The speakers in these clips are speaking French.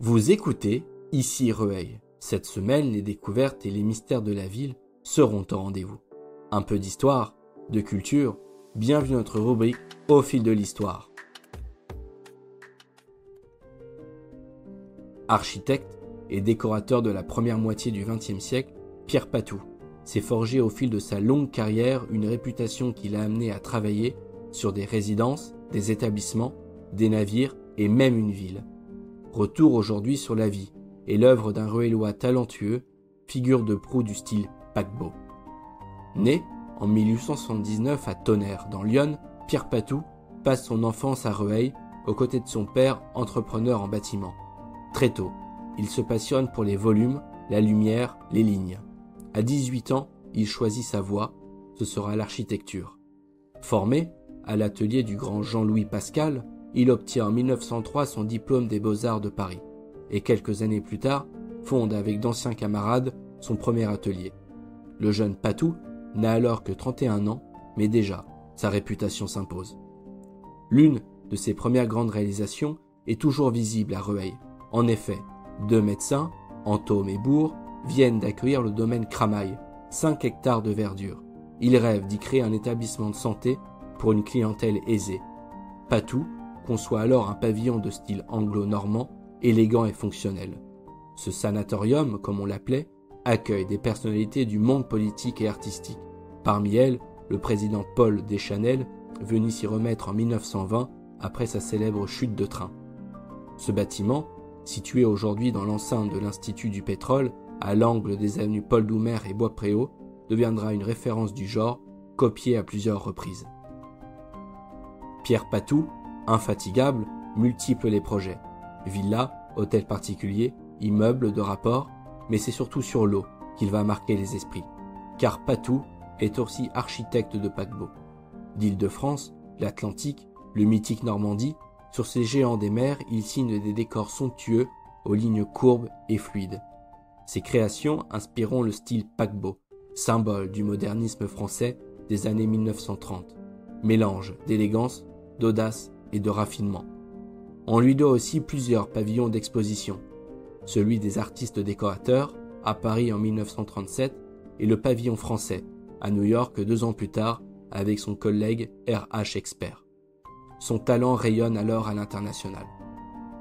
Vous écoutez Ici Rueil. Cette semaine, les découvertes et les mystères de la ville seront au rendez-vous. Un peu d'histoire, de culture, bienvenue à notre rubrique Au fil de l'histoire. Architecte et décorateur de la première moitié du XXe siècle, Pierre Patou s'est forgé au fil de sa longue carrière une réputation qui l'a amené à travailler sur des résidences, des établissements, des navires et même une ville. Retour aujourd'hui sur la vie et l'œuvre d'un Ruellois talentueux, figure de proue du style paquebot. Né en 1879 à Tonnerre, dans l'Yonne, Pierre Patou passe son enfance à Rueil, aux côtés de son père, entrepreneur en bâtiment. Très tôt, il se passionne pour les volumes, la lumière, les lignes. À 18 ans, il choisit sa voie, ce sera l'architecture. Formé à l'atelier du grand Jean-Louis Pascal, il obtient en 1903 son diplôme des Beaux-Arts de Paris et quelques années plus tard, fonde avec d'anciens camarades son premier atelier. Le jeune Patou n'a alors que 31 ans, mais déjà, sa réputation s'impose. L'une de ses premières grandes réalisations est toujours visible à Rueil. En effet, 2 médecins, Antôme et Bourg, viennent d'accueillir le domaine Cramail, 5 hectares de verdure. Ils rêvent d'y créer un établissement de santé pour une clientèle aisée. Patou conçoit alors un pavillon de style anglo-normand, élégant et fonctionnel. Ce sanatorium, comme on l'appelait, accueille des personnalités du monde politique et artistique. Parmi elles, le président Paul Deschanel, venu s'y remettre en 1920 après sa célèbre chute de train. Ce bâtiment, situé aujourd'hui dans l'enceinte de l'Institut du pétrole, à l'angle des avenues Paul Doumer et Bois-Préau, deviendra une référence du genre, copiée à plusieurs reprises. Pierre Patou, infatigable, multiple les projets. Villas, hôtels particuliers, immeubles de rapport, mais c'est surtout sur l'eau qu'il va marquer les esprits. Car Patou est aussi architecte de paquebots. D'Île-de-France, l'Atlantique, le mythique Normandie, sur ces géants des mers, il signe des décors somptueux aux lignes courbes et fluides. Ses créations inspireront le style paquebot, symbole du modernisme français des années 1930. Mélange d'élégance, d'audace et de raffinement. On lui doit aussi plusieurs pavillons d'exposition. Celui des artistes décorateurs, à Paris en 1937, et le pavillon français, à New York 2 ans plus tard, avec son collègue R.H. Expert. Son talent rayonne alors à l'international.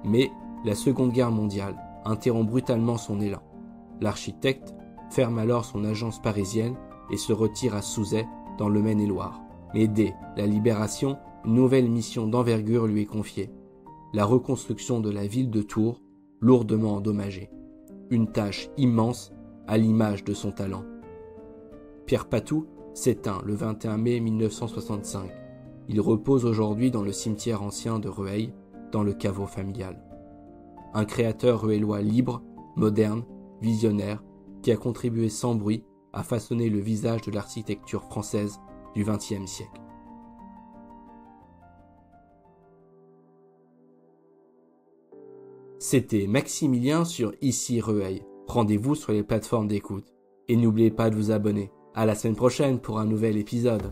Mais la Seconde Guerre mondiale interrompt brutalement son élan. L'architecte ferme alors son agence parisienne et se retire à Souzay, dans le Maine-et-Loire. Mais dès la Libération, une nouvelle mission d'envergure lui est confiée. La reconstruction de la ville de Tours, lourdement endommagée. Une tâche immense à l'image de son talent. Pierre Patou s'éteint le 21 mai 1965. Il repose aujourd'hui dans le cimetière ancien de Rueil, dans le caveau familial. Un créateur ruellois libre, moderne, visionnaire, qui a contribué sans bruit à façonner le visage de l'architecture française du XXe siècle. C'était Maximilien sur Ici Rueil. Rendez-vous sur les plateformes d'écoute. Et n'oubliez pas de vous abonner. À la semaine prochaine pour un nouvel épisode.